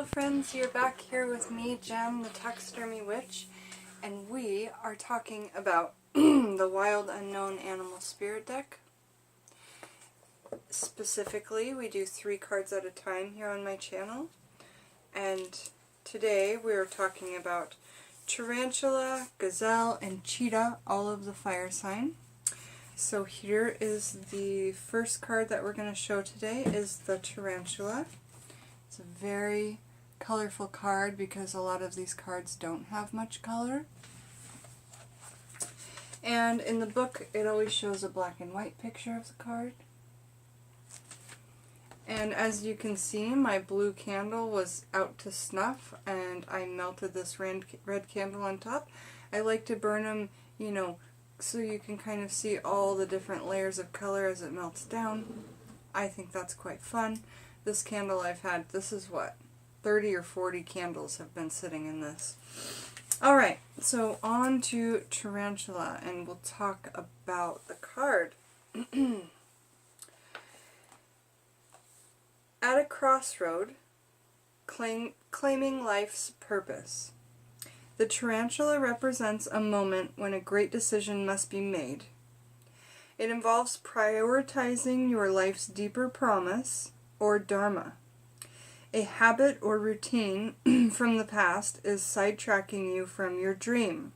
Hello friends, you're back here with me, Jem, the Taxidermy Witch, and we are talking about the Wild Unknown Animal Spirit deck. Specifically, we do 3 cards at a time here on my channel, and today we are talking about Tarantula, Gazelle, and Cheetah, all of the fire sign. So here is the first card that we're going to show today is the Tarantula. It's a very colorful card because a lot of these cards don't have much color. And in the book it always shows a black and white picture of the card. And as you can see, my blue candle was out to snuff and I melted this red candle on top. I like to burn them, you know, so you can kind of see all the different layers of color as it melts down. I think that's quite fun. This candle I've had, this is what, 30 or 40 candles have been sitting in this. Alright, so on to Tarantula, and we'll talk about the card. At a crossroad, claiming life's purpose. The Tarantula represents a moment when a great decision must be made. It involves prioritizing your life's deeper promise, or dharma. A habit or routine from the past is sidetracking you from your dream.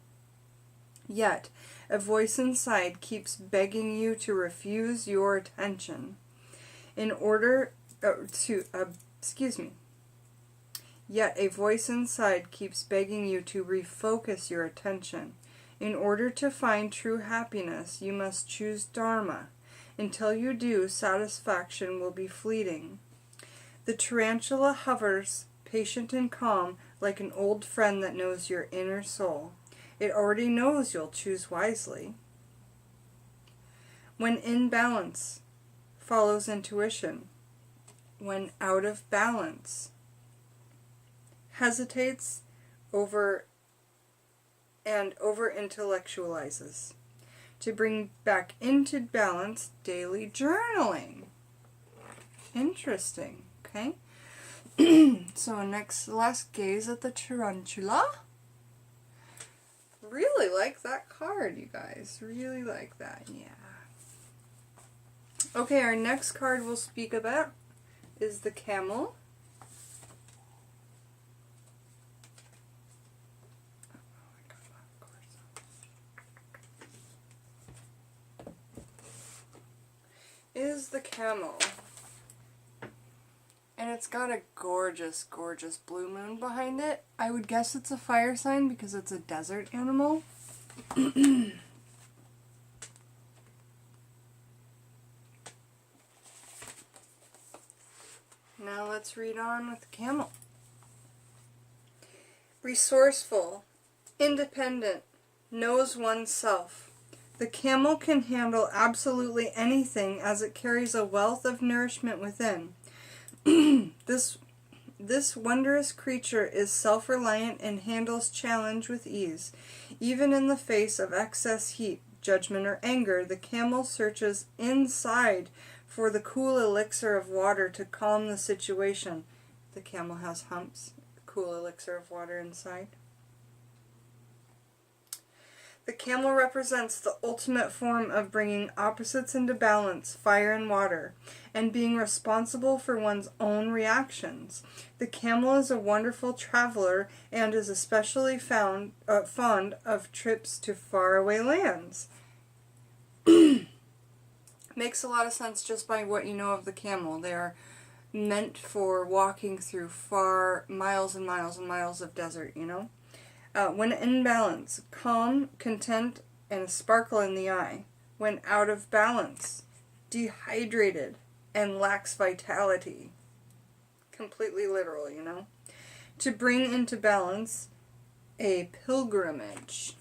Yet, a voice inside keeps begging you to refuse your attention. Yet a voice inside keeps begging you to refocus your attention. In order to find true happiness, you must choose dharma. Until you do, satisfaction will be fleeting. The tarantula hovers, patient and calm, like an old friend that knows your inner soul. It already knows you'll choose wisely. When in balance, follows intuition. When out of balance, hesitates over intellectualizes. To bring back into balance, daily journaling. Interesting, okay? So last gaze at the tarantula. Really like that card, you guys. Really like that, yeah. Okay, our next card we'll speak about is the Camel. Is the Camel. And it's got a gorgeous, gorgeous blue moon behind it. I would guess it's a fire sign because it's a desert animal. Now let's read on with the Camel. Resourceful, independent, knows oneself. The camel can handle absolutely anything as it carries a wealth of nourishment within. This wondrous creature is self-reliant and handles challenge with ease. Even in the face of excess heat, judgment, or anger, the camel searches inside for the cool elixir of water to calm the situation. The camel has humps, cool elixir of water inside. The camel represents the ultimate form of bringing opposites into balance, fire and water, and being responsible for one's own reactions. The camel is a wonderful traveler and is especially fond of trips to faraway lands. Makes a lot of sense just by what you know of the camel. They are meant for walking through far miles and miles and miles of desert, you know. When in balance, calm, content, and a sparkle in the eye. When out of balance, dehydrated and lacks vitality. Completely literal, you know. To bring into balance, a pilgrimage.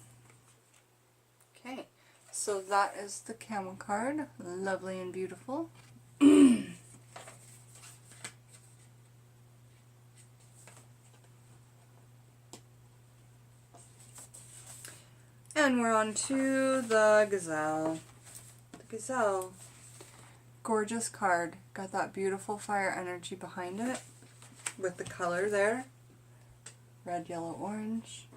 Okay, so that is the Camel card. Lovely and beautiful. And we're on to the Gazelle. The Gazelle. Gorgeous card. Got that beautiful fire energy behind it. with the color there. Red, yellow, orange.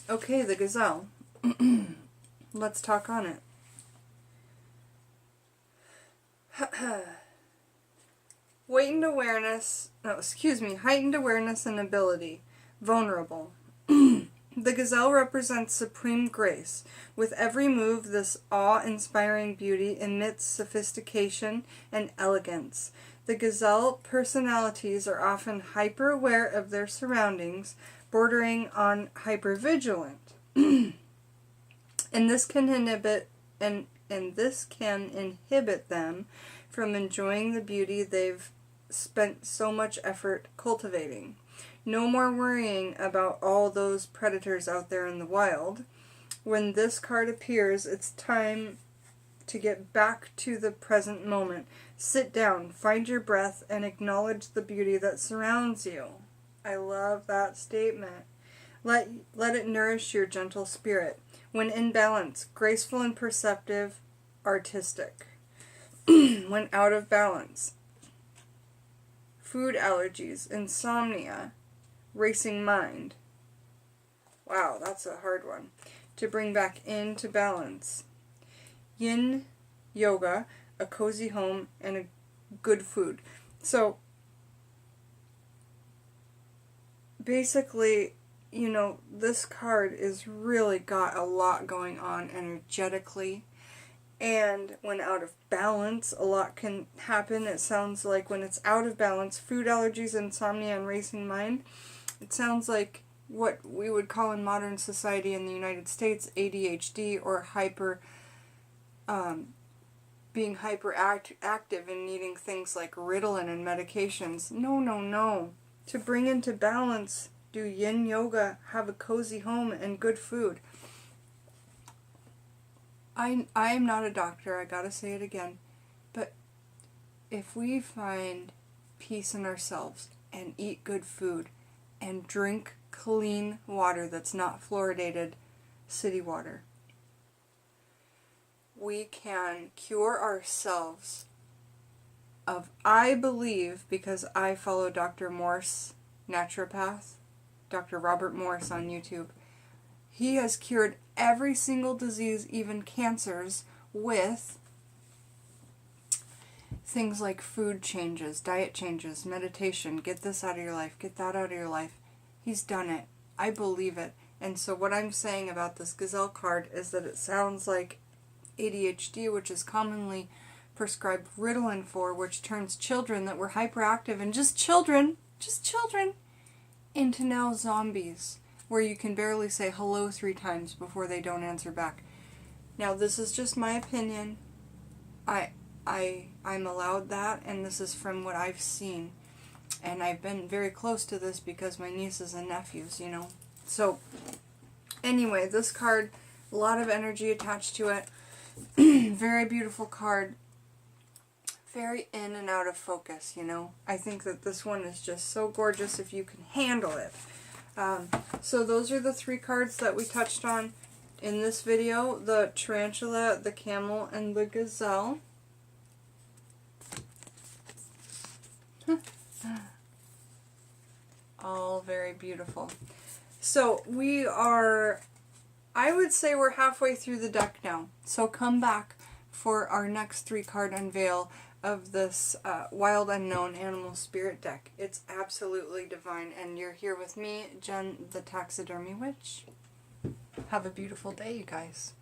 Okay, the Gazelle. Let's talk on it. Heightened awareness and ability. Vulnerable. The Gazelle represents supreme grace. With every move, this awe-inspiring beauty emits sophistication and elegance. The Gazelle personalities are often hyper-aware of their surroundings, bordering on hypervigilant. and this can inhibit them from enjoying the beauty they've spent so much effort cultivating. No more worrying about all those predators out there in the wild. When this card appears, it's time to get back to the present moment. Sit down, find your breath, and acknowledge the beauty that surrounds you. I love that statement. Let it nourish your gentle spirit. When in balance, graceful and perceptive, artistic. When out of balance, food allergies, insomnia, racing mind. Wow, that's a hard one. To bring back into balance. Yin yoga, a cozy home, and a good food. So, basically, you know, this card is really got a lot going on energetically. And when out of balance, a lot can happen. It sounds like when it's out of balance, food allergies, insomnia, and racing mind, it sounds like what we would call in modern society in the United States ADHD, or being hyperactive and needing things like Ritalin and medications. No, no, no. To bring into balance, do yin yoga, have a cozy home, and good food. I am not a doctor, I gotta say it again, but if we find peace in ourselves and eat good food and drink clean water that's not fluoridated city water, we can cure ourselves of, I believe, because I follow Dr. Morse, naturopath, Dr. Robert Morse on YouTube. He has cured every single disease, even cancers, with things like food changes, diet changes, meditation, get this out of your life, get that out of your life. He's done it. I believe it. And so what I'm saying about this Gazelle card is that it sounds like ADHD, which is commonly prescribed Ritalin for, which turns children that were hyperactive and just children, into now zombies, where you can barely say hello 3 times before they don't answer back. Now, this is just my opinion. I'm allowed that, and this is from what I've seen. And I've been very close to this because my nieces and nephews, you know. So, anyway, this card, a lot of energy attached to it. Very beautiful card. Very in and out of focus, you know. I think that this one is just so gorgeous if you can handle it. So those are the 3 cards that we touched on in this video. The Tarantula, the Camel, and the Gazelle. All very beautiful. So we are, I would say we're halfway through the deck now. So come back for our next 3 card unveil of this Wild Unknown Animal Spirit deck. It's absolutely divine, and you're here with me, Jen, the Taxidermy Witch. Have a beautiful day, you guys.